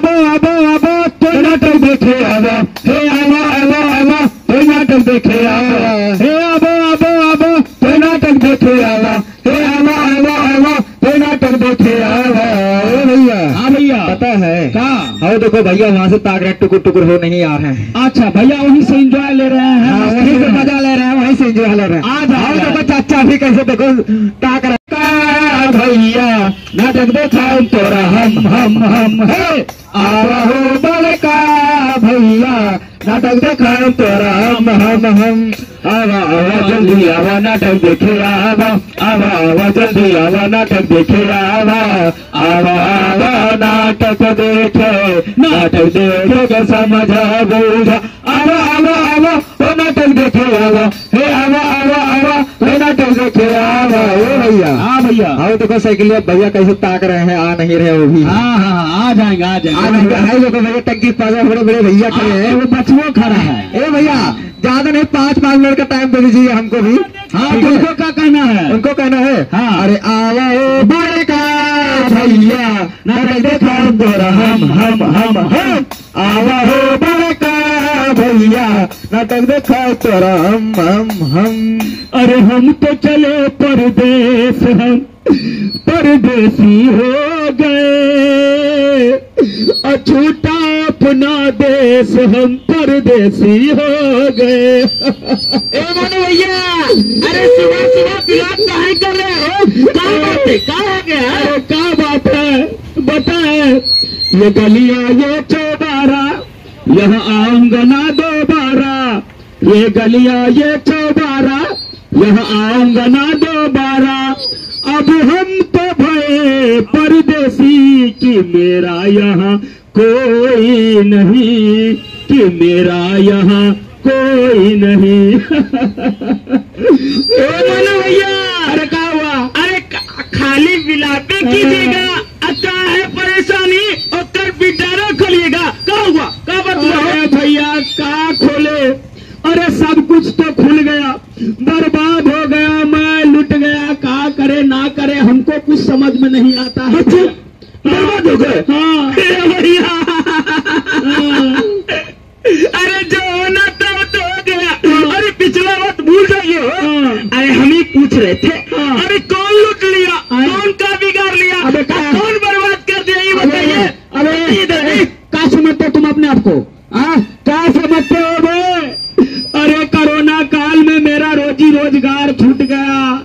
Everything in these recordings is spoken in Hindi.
आबो आबो आबो तो नाटक देखे आवा, हे आवा आवा आवा तो नाटक देखे आवा, हे आबो आबो आबो तो नाटक देखे आवा, हे आवा आवा आवा तो नाटक देखे आवा। ओ भैया, हाँ भैया, पता है क्या? और देखो भैया वहाँ से ताक रहे टुकुर टुकुर हो नहीं आ रहे हैं। अच्छा भैया वहीं से एंजॉय ले रहे हैं, वहीं से मजा ले रहे हैं, वहीं से एंजॉय ले रहे हैं। आ जाओ देखो चाचा भी कैसे देखो ताक रहे भैया नाटक देखाओ तोरा हम है, आवा हो बड़का भैया नाटक देखाओ तोरा हम आवा आवा जल्दी आवा नाटक देखे आवा, आवा आवा जल्दी आवा नाटक देखे आवा, आवा आवा नाटक देखे के समझ बूझा, आवा आवा आवा वो नाटक देखे आवा, हे आवा आवा आवा वो नाटक देखे आवा। ओ भैया, हाँ भैया, आओ देखो साइकिल भैया कैसे ताक रहे हैं, आ नहीं रहे वो भी। हाँ हाँ आ जाएंगे आ जाएंगे। हाय देखो भैया टंकी पास बड़े बड़े भैया खड़े हैं, वो बचवो खड़ा है। ए भैया ज्यादा नहीं 5 मिनट का टाइम दे दीजिए हमको भी। हाँ उनको क्या कहना है? उनको कहना है हाँ। अरे आवा ओ बड़का भैया नाटक देखाओ तोरा हम आवा हो बड़का भैया नाटक देखाओ तोरा हम। अरे हम तो चले परदेश, हम परदेसी हो गए, अछूटा अपना देश हम परदेसी हो गए। ए मनु भैया, अरे सुबह सुबह बिलाप काहे कर रहे हो? क्या बात है, क्या हो गया? अरे क्या बात है बताए, ये गलियां ये चौबारा, यहाँ आऊंगा दोबारा, ये गलियां ये चौबारा, यहाँ आऊंगा दोबारा, अब हम तो भये परदेसी कि मेरा यहाँ कोई नहीं, कि मेरा यहाँ कोई नहीं। ओ मनु भैया, अरे क्या हुआ? अरे खाली बिलापे कीजिएगा, अच्छा है परेशानी और कर बिटारा खोलिएगा। क्या हुआ, क्या बताओ भैया? क्या खोले? अरे सब कुछ तो खुल गया, बर्बाद हो गया, मैं लुट गया, क्या करे ना करे हमको कुछ समझ में नहीं आता है। बर्बाद हो गए? हाँ भैया, अरे जो होना था वो तो हो गया, अरे पिछला वक्त भूल जाइए। अरे हम ही पूछ रहे थे, अरे कौन लुट लिया, कौन का बिगाड़ लिया, अबे कौन बर्बाद कर दिया ये बताइए। अबे इधर क्या समझते तुम अपने आप को? क्या समझते हो बे? अरे कोरोना काल में मेरा रोजी रोजगार छूट गया,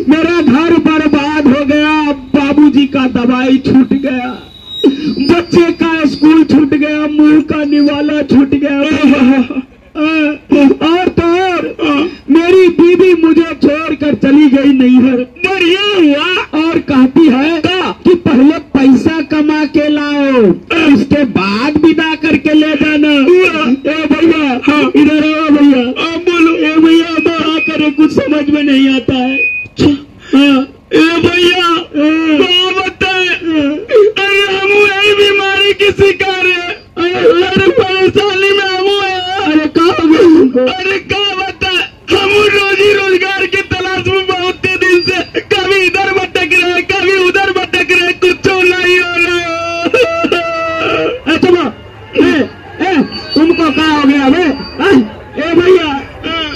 मेरा घर बर्बाद हो गया, बाबूजी का दवाई छूट गया, बच्चे का स्कूल छूट गया, मुंह का निवाला छूट गया, और तो और मेरी बीवी मुझे छोड़कर चली गई नैहर। बढ़िया हुआ, और कहती है कि पहले पैसा कमा के लाओ, उसके बाद विदा करके ले जाना। ए भैया, हाँ इधर आओ भैया। बोलो। ए भैया बड़ा करे कुछ समझ में नहीं आता है। ए भैया क्या बताए, अरे हम यही बीमारी की शिकार है, अरे परेशानी में हम है। अरे क्या, अरे क्या बताए, हम रोजी रोजगार की तलाश में बहुत दिन से कभी इधर भटक रहे, कभी उधर भटक रहे, कुछ नहीं हो रहा। तुमको क्या हो गया बे? ए भैया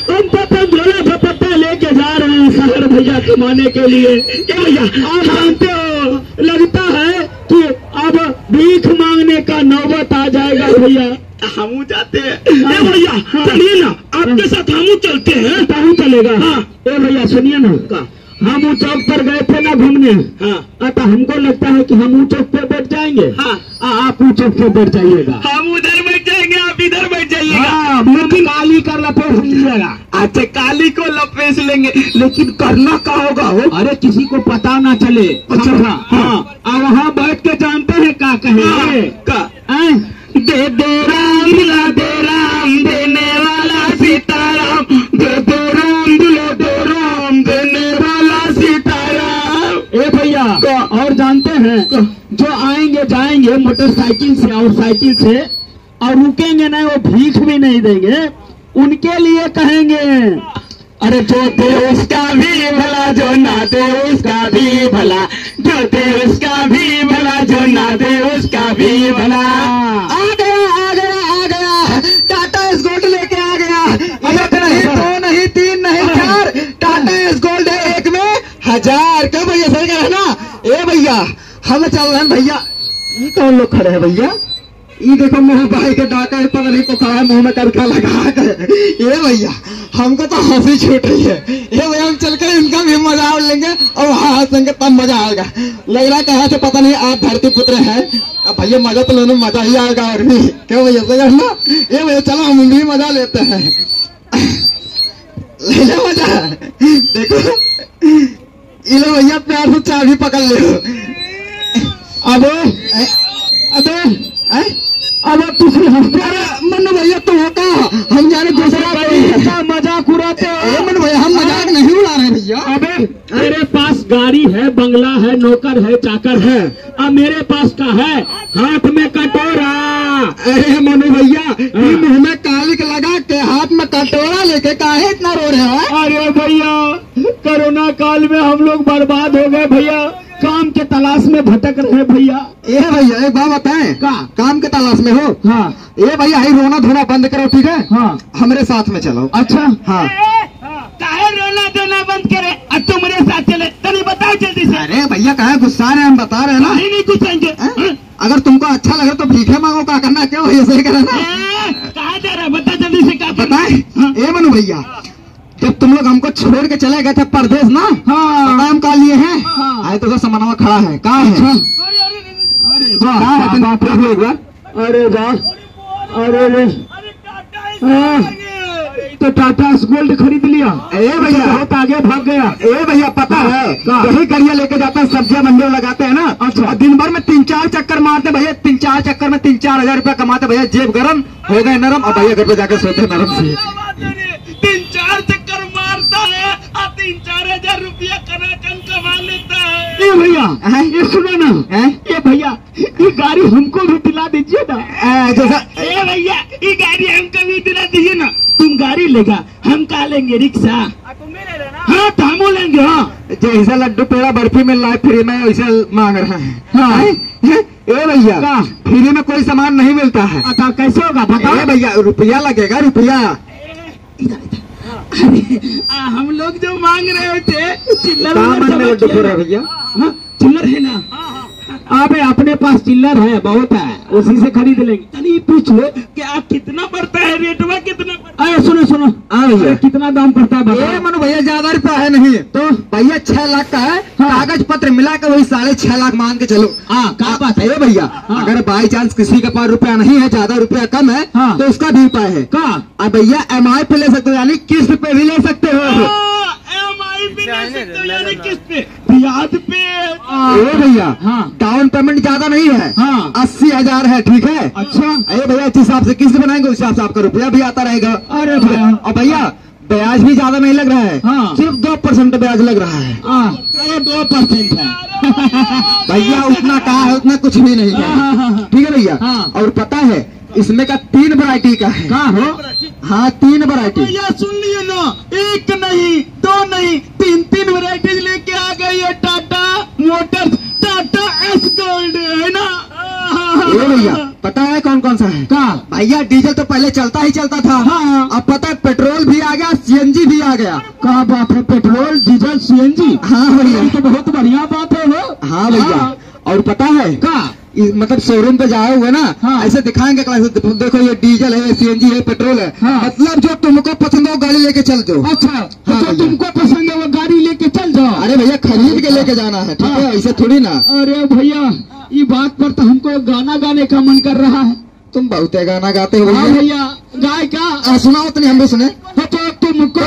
तुम तो झोला झपट्टा लेके जा रहे हैं शहर भैया कमाने के लिए। क्या भैया आप जानते हो, लगता है कि अब भीख मांगने का नौबत आ जाएगा भैया। हम जाते हैं भैया, चलिए ना आपके साथ हम चलते हैं। हम चलेगा? हाँ। ए भैया सुनिए ना, हम चौक पर गए थे ना घूमने। हाँ। तो हमको लगता है कि हम चौक पे बैठ जाएंगे। हाँ। आप चौक पे बैठ जाइएगा, हम उधर बैठ जाएंगे, आप इधर बैठ जाइएगा। हाँ, लेकिन काली का लपेट लीजिएगा। अच्छा काली को लपेट लेंगे, लेकिन करना क्या होगा हो? अरे किसी को पता ना चले। अच्छा हाँ, वहाँ बैठ के जानते हैं क्या कहेंगे? दे दो राम दिला दे राम, देने वाला सीताराम, दे दो राम दिला दे राम, देने वाला सीताराम। ए भैया और जानते हैं, जो आएंगे जाएंगे मोटरसाइकिल से और साइकिल से और रुकेंगे नहीं, वो भीख भी नहीं देंगे, उनके लिए कहेंगे अरे जो दे उसका भी भला, जो ना दे उसका भी भला, जो दे उसका भी भला, जो ना दे उसका भी भला। आ गया टाटा एस्कॉर्ट लेके आ गया। एक नहीं, दो नहीं, तीन नहीं, 4 टाटा एस्कॉर्ट है, एक में 1000। क्यों भैया, सही कह रहे हैं ना? ए भैया, हम चल रहे हैं भैया। ये कौन लोग खड़े हैं भैया? ये देखो मुंह भाई के डाका है, पता नहीं को कहा मुंह में करका लगा कर। ये भैया हमको तो हंसी छूट रही है। ये भैया हम चल कर इनका भी मजा लेंगे और वहाँ हंसेंगे, तब मजा आएगा। लग रहा कहाँ से पता नहीं आप धरती पुत्र हैं। अब भैया मजा तो लेने मजा ही आएगा और भी। क्यों भैया, सही ना? ये भैया चलो हम भी मजा लेते हैं। ले लो मजा। देखो ये लो भैया, प्यार से चाबी पकड़ ले। अब दूसरी मनु भैया तो होता, हम जाने दूसरा मजाक उड़ाते हैं। मनु भैया हम मजाक नहीं उड़ा रहे भैया। अबे तेरे पास गाड़ी है, बंगला है, नौकर है, चाकर है, अब मेरे पास का है हाथ में कटोरा। अरे मनु भैया, ये मुंह में कालिक लगा के हाथ में कटोरा लेके काहे इतना रो रहे हो? अरे भैया कोरोना काल में हम लोग बर्बाद हो गए भैया, काम के तलाश में भटक रहे भैया। ए भैया एक बात बताएं, काम के तलाश में हो? हाँ। ये भैया ही रोना धोना बंद करो, ठीक है? हाँ। हमारे साथ में चलो। अच्छा। हाँ। काहे रोना धोना बंद करे, अब तुम्हारे साथ चले, तनी बताओ जल्दी से। अरे भैया काहे गुस्सा रहे, हम बता रहे हैं ना। नहीं गुस्साएंगे। अगर तुमको अच्छा लगे तो भीखे मांगो, क्या करना? क्यों भैया, सही कह रहे ना? कहा जा रहा है, बता जल्दी से। क्या बताए ए मनु भैया, जब तुम लोग हमको छोड़ के चले गए थे परदेश ना, काम का लिए हैं, आए तो समानवा खड़ा है, कहा है? अरे वाह, अरे वाह, अरे तो टाटा गोल्ड खरीद लिया। ए भैया बहुत आगे भाग गया। ए भैया पता है, यही गरिया लेके जाता है, सब्जियां मंडी में लगाते हैं ना। अच्छा। दिन भर में 3-4 चक्कर मारते भैया, 3-4 चक्कर में 3-4 हजार रुपया कमाते भैया। जेब गरम हो गए नरम, और भैया घर पे जाकर सोते नरम से। 3-4 चक्कर मारता है और 3-4 हजार रुपया कनाकन कमा लेता है। ये भैया ये सुनो ना, ये भैया ये गाड़ी हमको भी दिला दीजिए ना। जैसा ए भैया ये गाड़ी हमको भी दिला दीजिए ना। तुम गाड़ी लेगा, हम का लेंगे रिक्शा। हाँ तो हम लेंगे। हाँ जैसा लड्डू पेड़ा बर्फी मिल रहा है फ्री में, वैसे मांग रहा है। हाँ। ए भैया फ्री में कोई सामान नहीं मिलता है। अच्छा कैसे होगा बताओ? भैया रुपया लगेगा, रुपया। हम लोग जो मांग रहे थे चिल्लर भैया, चिल्लर है ना? अबे अपने पास चिल्लर है, बहुत है, उसी से खरीद लेंगे। तनी पूछ लो क्या कितना पड़ता है, रेटवा कितना पड़ता है? सुनो भैया कितना दाम पड़ता है? मनु भैया ज्यादा रुपया है नहीं तो भैया 6 लाख का है। कागज पत्र मिला कर वही 6.5 लाख मान के चलो। क्या बात है भैया? अगर बाई चांस किसी के पास रुपया नहीं है, ज्यादा रुपया कम है, तो उसका भी उपाय है। अब भैया EMI पे ले सकते हो, यानी किस्त पे भी ले सकते हो। यानी किस्त पे, ब्याज पे। भैया डाउन पेमेंट ज्यादा नहीं है, 80,000 है, ठीक है? अच्छा। अरे भैया जिस हिसाब से किस्त बनाएंगे उस हिसाब से आपका रुपया भी आता रहेगा। अरे भैया और भैया ब्याज भी ज्यादा नहीं लग रहा है, सिर्फ 2% ब्याज लग रहा है। 2% है भैया, उतना कहा है, उतना कुछ भी नहीं है, ठीक है भैया? और पता है इसमें का 3 वैरायटी का है। कहाँ हो? हाँ 3 वैरायटी। भैया सुन लिए ना, 1 नहीं 2 नहीं 3 वैरायटी लेके आ गई है टाटा मोटर्स, टाटा एस्कॉर्ट है ना? भैया पता है कौन कौन सा है? भैया डीजल तो पहले चलता ही चलता था। अब पता है पेट्रोल भी आ गया, CNG भी आ गया। क्या बात है, पेट्रोल डीजल CNG? हाँ भैया तो बहुत बढ़िया बात है वो। हाँ भैया और पता है मतलब शोरूम पे जाए हुए ना, ऐसे दिखाएंगे क्लास, देखो ये डीजल है, CNG है, पेट्रोल है। मतलब जो तुमको पसंद हो गाड़ी लेके चल जाओ। अच्छा तो तुमको पसंद है वो गाड़ी लेके चल जाओ। अरे भैया खरीद के लेके जाना है, ठीक है? ऐसे थोड़ी ना। अरे भैया ये बात पर तो हमको गाना गाने का मन कर रहा है। तुम बहुत गाना गाते हो भैया, गाय का सुनाओ तो नहीं, हम भी सुने। तो तुमको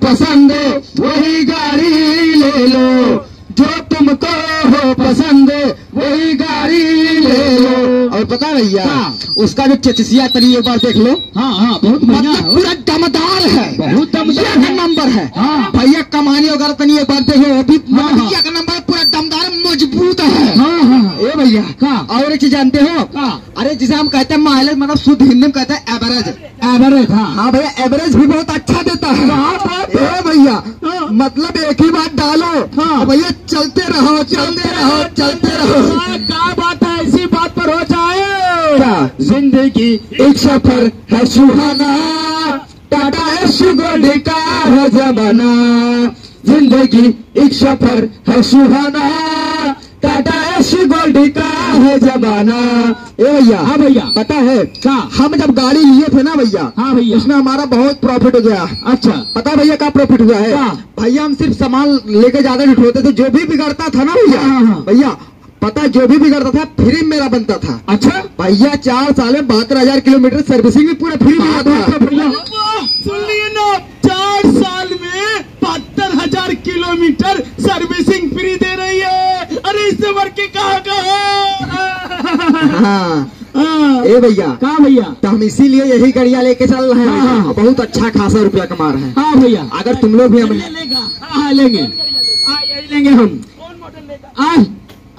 पसंद वही गाड़ी ले लो, जो तुमको हो पसंद वही गाड़ी ले लो। और पता है भैया, हाँ। उसका जो चचिया तरी एक बार देख लो। हाँ हाँ, बहुत बढ़िया मतलब है, पूरा दमदार है, बहुत दमदार है। नंबर है। हाँ। भैया कमानी वगैरह तनी एक बार देखो, वो भी हाँ, हाँ। एक नंबर पूरा दमदार मजबूत है। हाँ हाँ, ए भैया, हाँ। और एक चीज जानते हो? हाँ। अरे जिसे हम कहते हैं माइलेज, मतलब शुद्ध हिंदी में कहते हैं एवरेज। एवरेज, हाँ। हाँ भैया, एवरेज भी बहुत अच्छा देता है। ए भैया, हाँ। मतलब एक ही बात डालो, हाँ। भैया चलते रहो चलते रहो चलते रहो। क्या बात है, ऐसी बात पर हो जाए क्या? जिंदगी एक सफर है सुहाना, टाटा एसी गोल्ड का है जमाना। जिंदगी एक सफर है सुहाना, टाटा एसी गोल्ड का है जमाना। ए भैया, हाँ भैया, पता है क्या? हम जब गाड़ी लिए थे ना भैया, हाँ भैया, उसमें हमारा बहुत प्रॉफिट हो गया। अच्छा, पता भैया क्या प्रॉफिट हुआ है? क्या? भैया हम सिर्फ सामान लेके ज्यादा नहीं उठते थे, जो भी बिगड़ता था ना भैया, हाँ, हाँ। भैया पता जो भी बिगड़ता था फ्री मेरा बनता था। अच्छा भैया 4 साल में 72,000 किलोमीटर सर्विसिंग भी पूरा फ्री मिला था। सुनिए ना, 4 साल में 72,000 किलोमीटर सर्विसिंग फ्री दे रही है। अरे इससे बढ़ के कहाँ हाँ। ए भैया, कहा भैया? तो हम इसीलिए यही गाड़ियाँ लेके चल रहे हैं। हाँ, हाँ। बहुत अच्छा खासा रुपया कमा रहे हैं। हाँ भैया, अगर तुम लोग भी हम ले लेगा। हाँ लेंगे, यही लेंगे हम। कौन मॉडल लेगा?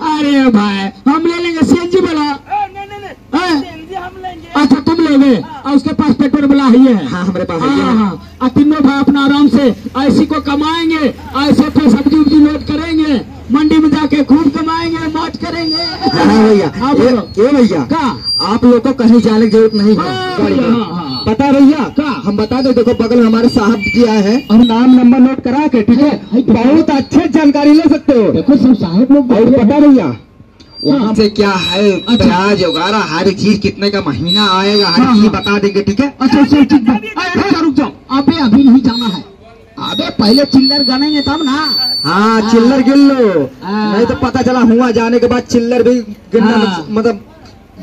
अरे भाई, हम ले लेंगे सीएनजी वाला। नहीं, हम लेंगे। अच्छा तुम लेंगे, और उसके पास पेट्रोल वाला ही है। हाँ, हमारे पास है। हाँ हाँ, और तीनों भाई अपना आराम से ऐसी को कमाएंगे, ऐसे पे सब्जी उब्जी लोड करेंगे, मंडी में जाके खूब कमाएंगे, मौज करेंगे। हाँ भैया, हाँ, ए भैया, का आप लोग को कहीं जाने की जरूरत नहीं है। हाँ, गाड़ी में। हाँ, हाँ। पता है भैया, का? हम बता दो, देखो बगल में हमारे साहब जी आए हैं, हम नाम नंबर नोट करा के, ठीक है? बहुत अच्छे जानकारी ले सकते हो। देखो सब साहब लोग और पता भैया वहाँ से क्या है, अच्छा। प्याज वगैरह हर एक चीज कितने का महीना आएगा, हर हाँ, चीज हाँ। बता देंगे। ठीक है? अच्छा अच्छा ठीक है, रुक जाओ, अबे अभी नहीं जाना है, अबे पहले चिल्लर गनेंगे तब ना। हाँ, चिल्लर गिन लो, हाँ। नहीं तो पता चला हुआ जाने के बाद चिल्लर भी गिनना, हाँ। मतलब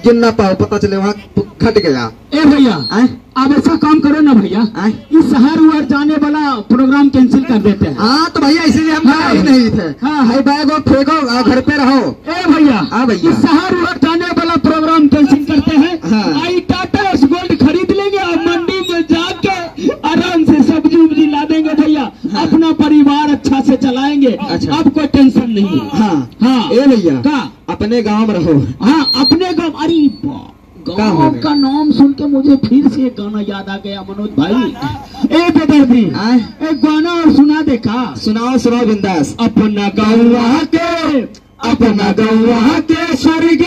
गिन ना पाओ, पता चले वहाँ घट गया। ए भैया, आए? अब ऐसा काम करो ना भैया, आए? इस शहर उहर जाने वाला प्रोग्राम कैंसिल कर देते हैं। हाँ तो भैया इसीलिए हम हाँ। ही नहीं थे। हाँ। भाई बैग और फेंको और घर पे रहो। ए भैया, हाँ भैया। इस शहर उहर जाने वाला प्रोग्राम कैंसिल करते हैं। हाँ। आई टाटा एस गोल्ड खरीद लेंगे और मंडी में जाके आराम से सब्जी उब्जी ला देंगे भैया। हाँ। अपना परिवार अच्छा से चलाएंगे। अच्छा। अब कोई टेंशन नहीं है। हाँ हाँ। ए भैया, का? अपने गांव में रहो। हाँ, अपने गाँव। अरे गाँव हो गया? का नाम सुन के मुझे फिर से एक गाना याद आ गया मनोज भाई। ए बेदर्दी, आए? एक गाना और सुना देखा। सुनाओ सुनाओ बिंदास। अपना गौवा के, अपना गौवा के स्वर्ग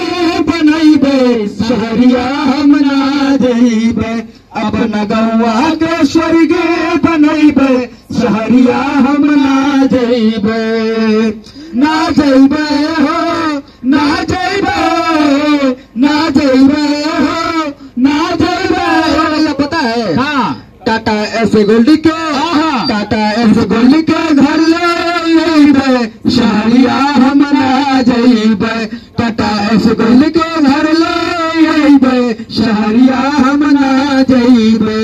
बनैबे, शहरिया हम ना जइबे। अपना गौवा के स्वर्ग बनैबे, शहरिया हम ना जइबे। ना जइबे हो, ना जइबे, ना जइबे हो, ना जइबे। पता है? हाँ, टाटा ऐसे गोल्डी के, हाँ। टाटा ऐसे गोल्डी के घर ले शहरिया हम ना जइबे। टाटा ऐसे गोल्डी के घर ले शहरिया हम ना जइबे।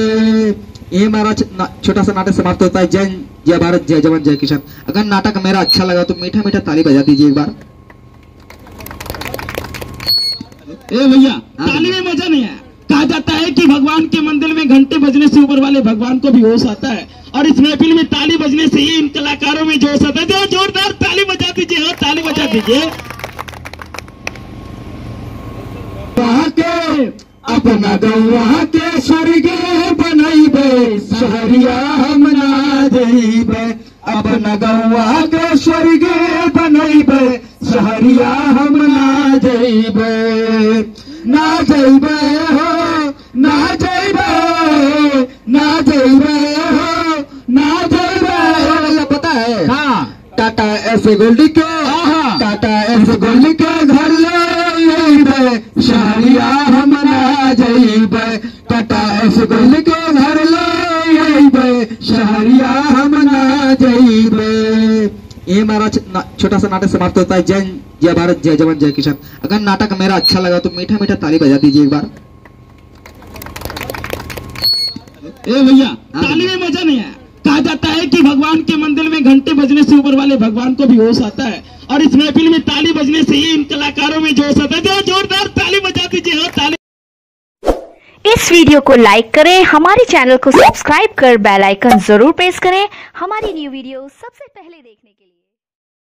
ये हमारा छोटा सा नाटक समाप्त होता है। जय भारत, जय जवान, जय किसान। अगर नाटक मेरा अच्छा लगा तो मीठा मीठा ताली बजा दीजिए एक बार। ए भैया, ताली में मजा नहीं है। कहा जाता है कि भगवान के मंदिर में घंटे बजने से ऊपर वाले भगवान को भी होश आता है, और इस महफिल में ताली बजने से ही इन कलाकारों में जोश आता है। तो जोरदार ताली बजा दीजिए, हो ताली बजा दीजिए। वहाँ के, अपना गौवा के स्वर्ग बनैबे, शहरिया हम ना जइबे। अपना गौवा के स्वर्ग बनैबे, शहरिया हम ना जइबे। ना जइबे हो, ना जइबे, ना जइबे हो, ना जइबे। पता है? हाँ। टाटा ऐसे गोल्डी के, हाँ। टाटा ऐसे गोल्डी के घर ले शहरिया हम ना जइबे। टाटा ऐसे गोल्डी के घर ले शहरिया हम ना जइबे। ये हमारा छोटा सा नाटक समाप्त होता है। जय भारत, जय जवान, जय किसान। अगर नाटक मेरा अच्छा लगा तो मीठा मीठा ताली बजा दीजिए एक बार। ए भैया, ताली में मजा नहीं है। कहा जाता है कि भगवान के मंदिर में घंटे बजने से ऊपर वाले भगवान को भी होश आता है, और इस महफिल में ताली बजने से ही इन कलाकारों में जोश आता है। तो जोरदार ताली बजा दीजिए, हो इस वीडियो को लाइक करें, हमारे चैनल को सब्सक्राइब कर बेल आइकन जरूर प्रेस करें हमारी न्यू वीडियो सबसे पहले देखने के लिए।